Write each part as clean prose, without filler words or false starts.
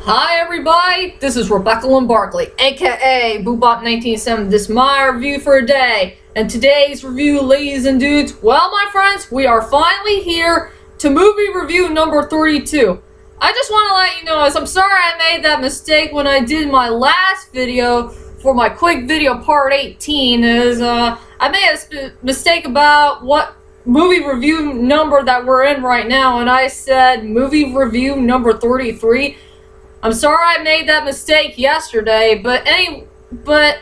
Hi everybody, this is Rebecca Lynn Barkley, aka Boobop1987. This is my review for a day. And today's review, ladies and dudes, well my friends, we are finally here to movie review number 32. I just want to let you know, as I'm sorry I made that mistake when I did my last video for my quick video part 18, I made a mistake about what movie review number that we're in right now, and I said movie review number 33. I'm sorry I made that mistake yesterday, but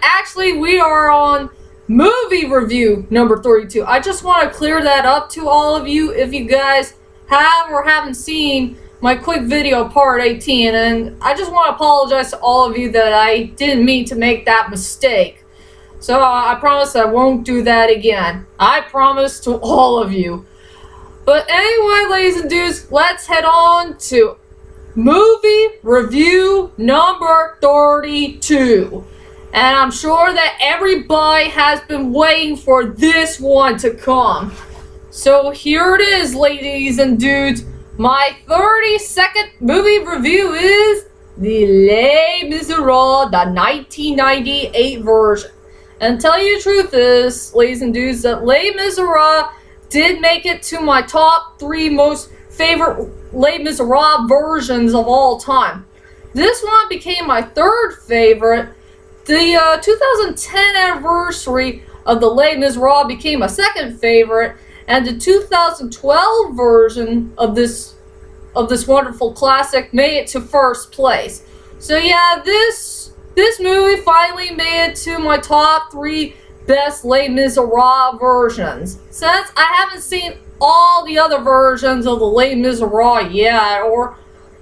actually we are on movie review number 32. I just want to clear that up to all of you if you guys have or haven't seen my quick video part 18, and I just want to apologize to all of you that I didn't mean to make that mistake. So I promise I won't do that again. I promise to all of you. But anyway, ladies and dudes, let's head on to movie review number 32. And I'm sure that everybody has been waiting for this one to come. So here it is, ladies and dudes. My 30-second movie review is the Les Miserables, the 1998 version. And tell you the truth is, ladies and dudes, that Les Miserables did make it to my top 3 most favorite Les Miserables versions of all time. This one became my 3rd favorite. The 2010 anniversary of the Les Miserables became my 2nd favorite, and the 2012 version of this wonderful classic made it to 1st place. So yeah, this movie finally made it to my top 3 best Les Miserables versions. Since I haven't seen all the other versions of the Les Miserables yet, or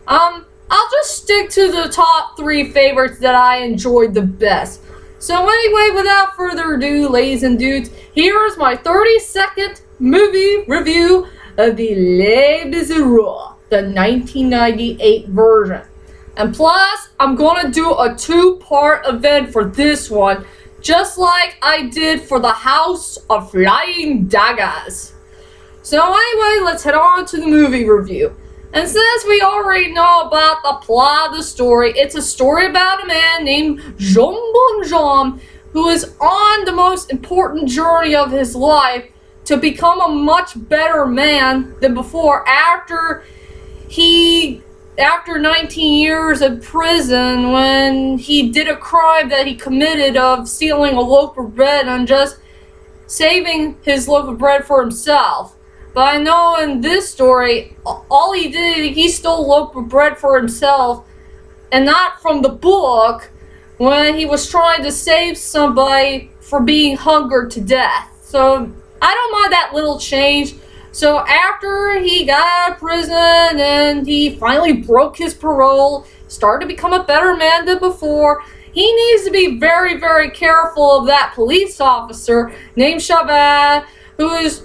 I'll just stick to the top 3 favorites that I enjoyed the best. So anyway, without further ado, ladies and dudes, here is my 30-second movie review of the Les Miserables, the 1998 version. And plus, I'm gonna do a 2-part event for this one, just like I did for the House of Flying Daggers. So anyway, let's head on to the movie review. And since we already know about the plot of the story, it's a story about a man named Jean Bonhomme who is on the most important journey of his life to become a much better man than before after 19 years in prison when he did a crime that he committed of stealing a loaf of bread and just saving his loaf of bread for himself. But I know in this story, all he did, he stole a loaf of bread for himself, and not from the book, when he was trying to save somebody for being hungered to death. So I don't mind that little change. So after he got out of prison and he finally broke his parole, started to become a better man than before, he needs to be very, very careful of that police officer named Chavez, who is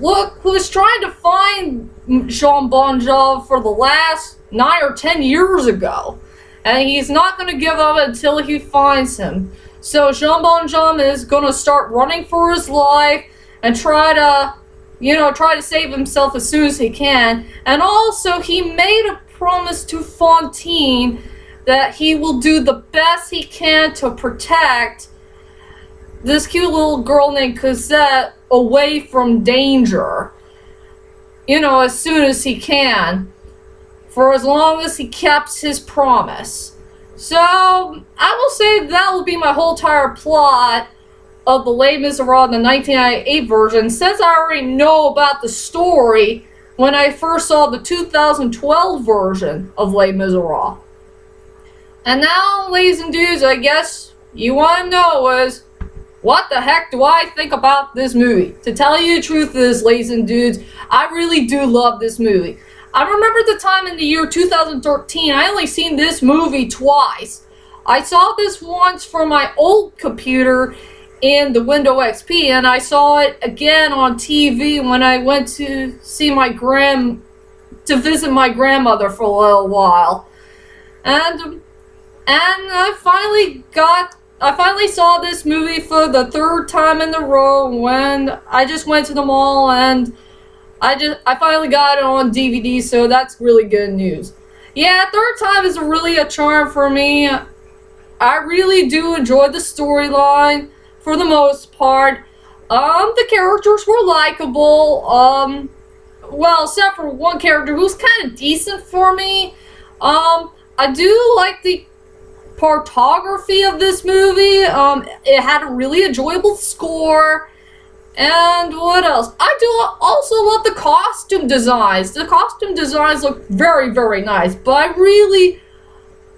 trying to find Jean Bonhomme for the last 9 or 10 years ago. And he's not going to give up until he finds him. So Jean Bonhomme is going to start running for his life and try to save himself as soon as he can. And also, he made a promise to Fantine that he will do the best he can to protect this cute little girl named Cosette away from danger, as soon as he can, for as long as he keeps his promise. So I will say that will be my whole entire plot of the Les Miserables, the 1998 version, since I already know about the story when I first saw the 2012 version of Les Miserables. And now, ladies and dudes, I guess you want to know is, what the heck do I think about this movie? To tell you the truth is, ladies and dudes, I really do love this movie. I remember the time in the year 2013, I only seen this movie twice. I saw this once from my old computer in the Windows XP, and I saw it again on TV when I went to see visit my grandmother for a little while. And I finally saw this movie for the 3rd time in a row when I just went to the mall, and I finally got it on DVD, so that's really good news. Yeah, third time is really a charm for me. I really do enjoy the storyline for the most part. The characters were likable. Well, except for one character who's kind of decent for me. I do like the photography of this movie. It had a really enjoyable score. And what else? I do also love the costume designs. The costume designs look very, very nice. But I really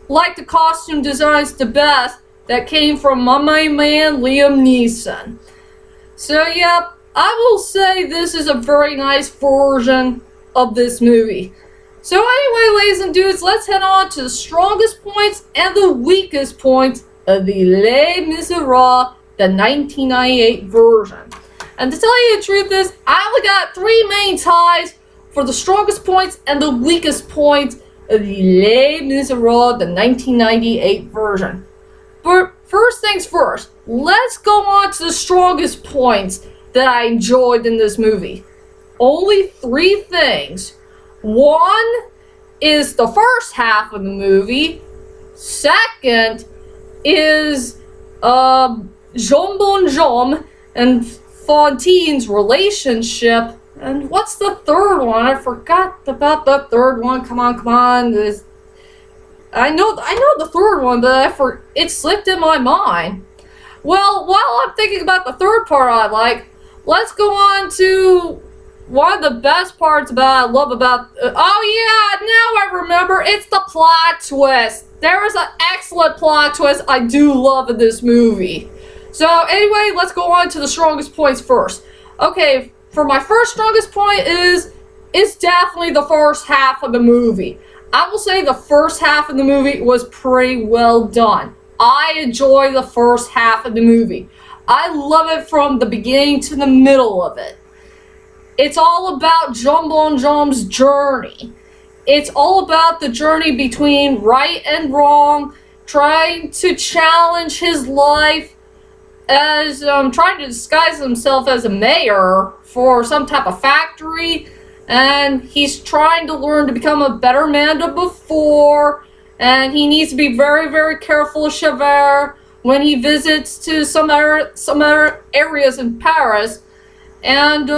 like the costume designs the best that came from my main man, Liam Neeson. So, yeah, I will say this is a very nice version of this movie. So anyway, ladies and dudes, let's head on to the strongest points and the weakest points of the Les Miserables, the 1998 version. And to tell you the truth is, I only got 3 main ties for the strongest points and the weakest points of the Les Miserables, the 1998 version. But first things first, let's go on to the strongest points that I enjoyed in this movie. Only 3 things. One is the first half of the movie. Second is Jean Bon and Fantine's relationship. And what's the third one? I forgot about the third one. Come on. I know the third one, but it slipped in my mind. Well, while I'm thinking about the third part I like, let's go on to one of the best parts I love about... oh yeah, now I remember. It's the plot twist. There is an excellent plot twist I do love in this movie. So anyway, let's go on to the strongest points first. Okay, for my first strongest point it's definitely the first half of the movie. I will say the first half of the movie was pretty well done. I enjoy the first half of the movie. I love it from the beginning to the middle of it. It's all about Jean Bonhomm's journey. It's all about the journey between right and wrong, trying to challenge his life as trying to disguise himself as a mayor for some type of factory, and he's trying to learn to become a better man than before, and he needs to be very, very careful of Javert when he visits to some other areas in Paris, and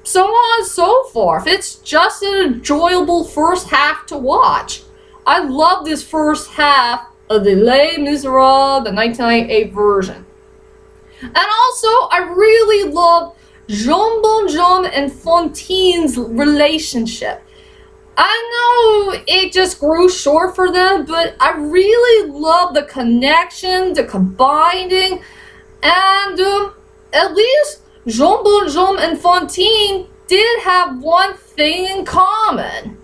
so on and so forth. It's just an enjoyable first half to watch. I love this first half of the Les Miserables, the 1998 version. And also, I really love Jean Bonhomme and Fantine's relationship. I know it just grew short for them, but I really love the connection, the combining, and at least Jean Bonhomme and Fantine did have one thing in common.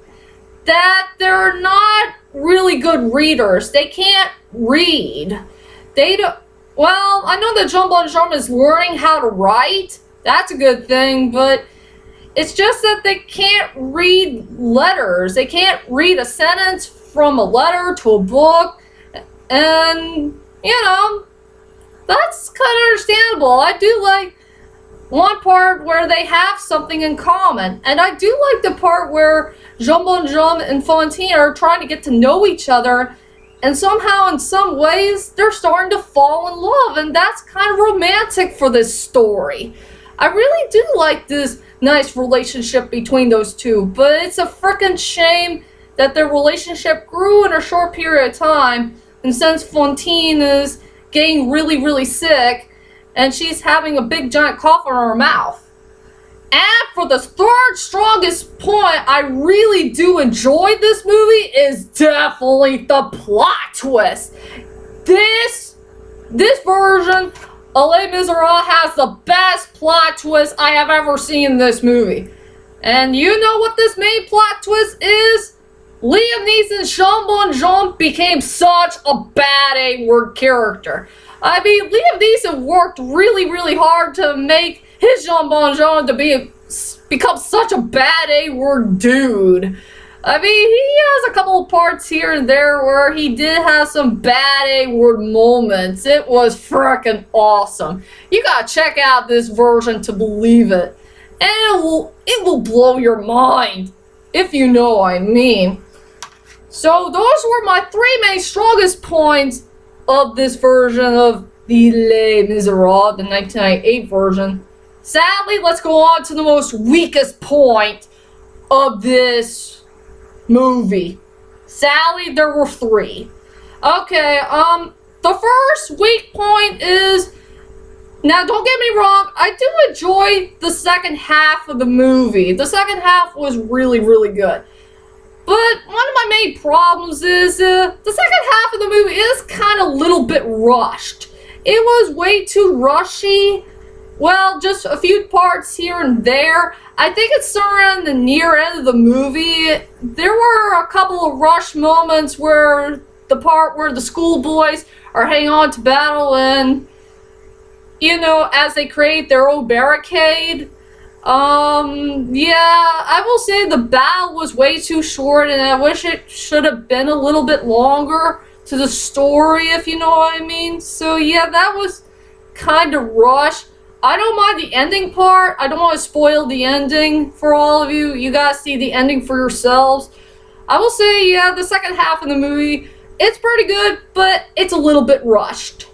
That they're not really good readers. They can't read. They don't... Well, I know that Jean Bonhomme is learning how to write. That's a good thing, but it's just that they can't read letters. They can't read a sentence from a letter to a book. And, you know, that's kind of understandable. I do like one part where they have something in common. And I do like the part where Jean Bonhomme and Fantine are trying to get to know each other. And somehow, in some ways, they're starting to fall in love. And that's kind of romantic for this story. I really do like this nice relationship between those two. But it's a frickin' shame that their relationship grew in a short period of time. And since Fantine is getting really, really sick, and she's having a big giant cough in her mouth. And for the third strongest point I really do enjoy this movie is definitely the plot twist. This version of Les Miserables has the best plot twist I have ever seen in this movie. And you know what this main plot twist is? Liam Neeson's Jean Bonhomme became such a bad A-word character. I mean, Liam Neeson worked really, really hard to make his Jean Bonhomme to become such a bad A-word dude. I mean, he has a couple of parts here and there where he did have some bad A-word moments. It was frickin' awesome. You gotta check out this version to believe it. And it will blow your mind, if you know what I mean. So those were my three main strongest points of this version of the Les Miserables, the 1998 version. Sadly, let's go on to the most weakest point of this movie. Sadly, there were three. Okay, the first weak point is, now don't get me wrong, I do enjoy the second half of the movie. The second half was really, really good. But one of my main problems is the second half of the movie is kind of a little bit rushed. It was way too rushy. Well, just a few parts here and there. I think it's somewhere in the near end of the movie. There were a couple of rush moments where the part where the schoolboys are hanging on to battle and, you know, as they create their own barricade. Yeah, I will say the battle was way too short and I wish it should have been a little bit longer to the story, if you know what I mean. So yeah, that was kind of rushed. I don't mind the ending part. I don't want to spoil the ending for all of you. You guys see the ending for yourselves. I will say, yeah, the second half of the movie, it's pretty good, but it's a little bit rushed.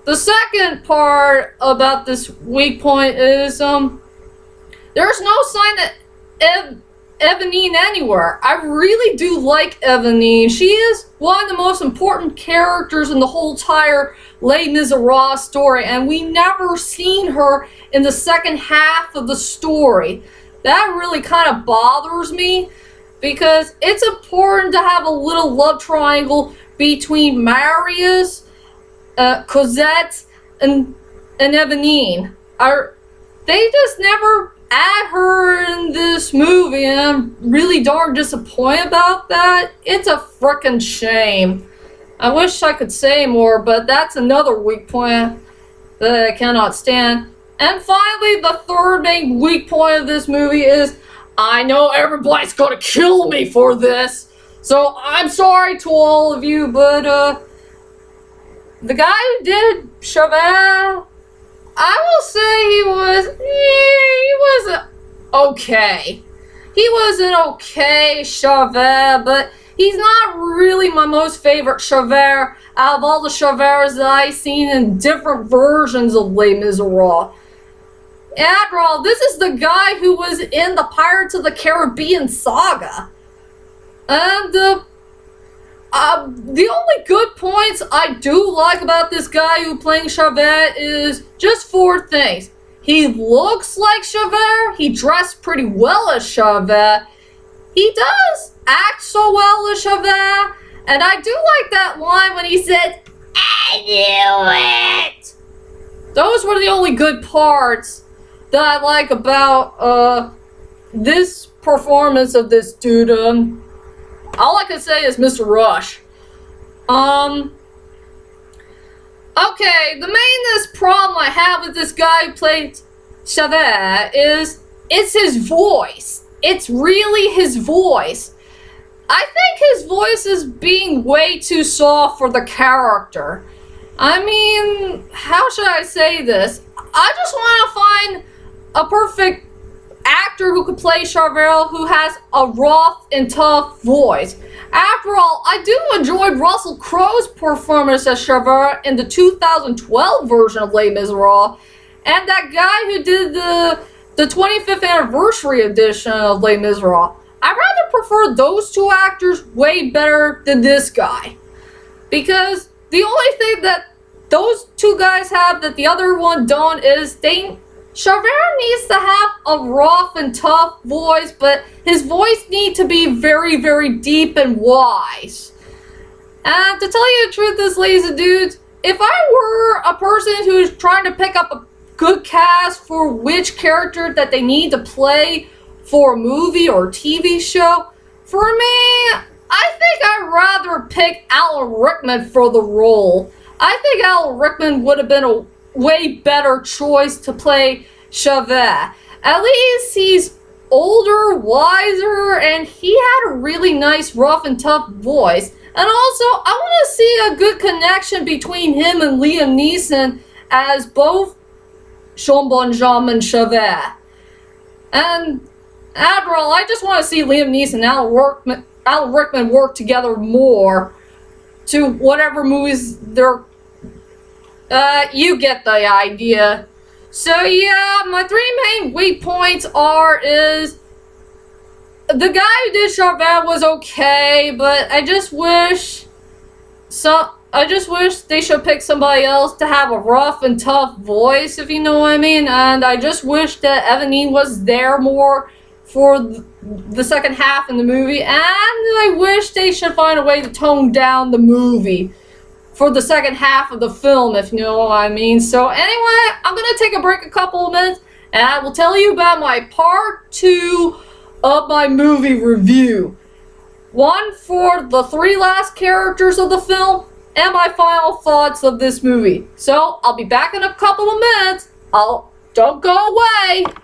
The second part about this weak point is, there's no sign of Evanine anywhere. I really do like Evanine. She is one of the most important characters in the whole entire Les Miserables story, and we never seen her in the second half of the story. That really kind of bothers me, because it's important to have a little love triangle between Marius, Cosette, and Evanine. They just never add her in this movie, and I'm really darn disappointed about that. It's a frickin' shame. I wish I could say more, but that's another weak point that I cannot stand. And finally, the third main weak point of this movie is, I know everybody's gonna kill me for this, so I'm sorry to all of you, but the guy who did Javert, I will say he was okay. He was an okay Javert, but he's not really my most favorite Javert out of all the Javerts that I've seen in different versions of Les Miserables. After all, this is the guy who was in the Pirates of the Caribbean saga. And the only good points I do like about this guy who playing Javert is just four things. He looks like Javert. He dressed pretty well as Javert. He does act so well as Javert. And I do like that line when he said, "I knew it." Those were the only good parts that I like about this performance of this dude. All I can say is Mr. Rush. Okay, the main problem I have with this guy who played Javert is, it's his voice. It's really his voice. I think his voice is being way too soft for the character. I mean, how should I say this? I just want to find a perfect actor who could play Javert who has a rough and tough voice. After all, I do enjoy Russell Crowe's performance as Javert in the 2012 version of Les Miserables, and that guy who did the 25th anniversary edition of Les Miserables. I rather prefer those two actors way better than this guy, because the only thing that those two guys have that the other one don't is Javert needs to have a rough and tough voice, but his voice needs to be very, very deep and wise. And to tell you the truth, ladies and dudes, if I were a person who's trying to pick up a good cast for which character that they need to play for a movie or TV show, for me, I think I'd rather pick Alan Rickman for the role. I think Alan Rickman would have been a way better choice to play Javert. At least he's older, wiser, and he had a really nice rough and tough voice. And also, I want to see a good connection between him and Liam Neeson as both Jean Bonhomme and Javert. And after all, I just want to see Liam Neeson and Alan Rickman work together more to whatever movies they're. You get the idea. So yeah, my 3 main weak points is the guy who did Charvet was okay, but I just wish they should pick somebody else to have a rough and tough voice, if you know what I mean. And I just wish that Evan Neal was there more for the second half in the movie. And I wish they should find a way to tone down the movie for the second half of the film, if you know what I mean. So anyway, I'm going to take a break a couple of minutes, and I will tell you about my part 2 of my movie review. One for the 3 last characters of the film, and my final thoughts of this movie. So I'll be back in a couple of minutes. Don't go away.